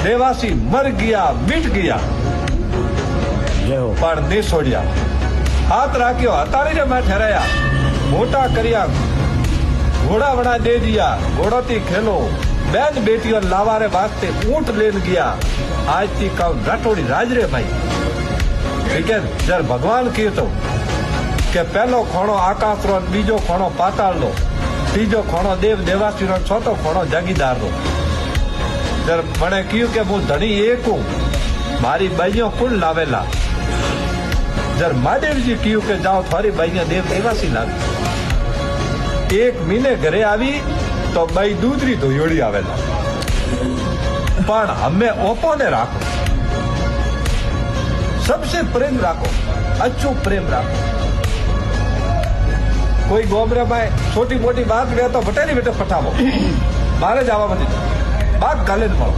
દેવાસી મર ગયા મીટ ગયા પણ નહીં છોડ્યા. હાથ રાખ્યો હતાળીને મેં ઠેરાયા, મોટા કર્યા ઘોડા વડા દે દિયા, ઘોડોથી ખેલો બેન બેટીઓ લાવારે વાસ્તે ઊંટ લેન ગયા. આજથી કહું રાઠોડી રાજરે ભાઈ. ઠીક है, જ્યારે ભગવાન કહેતો કે પહેલો ખોણો આકાશનો, બીજો ખોણો પાતાળનો, ત્રીજો ખોણો દેવ દેવાસીનો, ચોથો ખોણો જાગીદારનો. જ્યારે મને કહ્યું કે હું ધણી એક હું, મારી બાઈઓ કુલ લાવેલા. જ્યારે મહાદેવજી કહ્યું કે જાઓ થોરી બાઈઓ દેવ દેવાસી લાવી. એક મહિને ઘરે આવી તો બાઈ દૂધરી ધોયોડી આવેલા. પણ અમે ઓપોને રાખો, सबसे प्रेम રાખો, અચ્છો પ્રેમ રાખો. કોઈ ગોમરે માં છોટી મોટી વાત રહે તો બટેલી બેટે પઠાવો, મારે જવા બધી બાગ ગાલે જ મળો.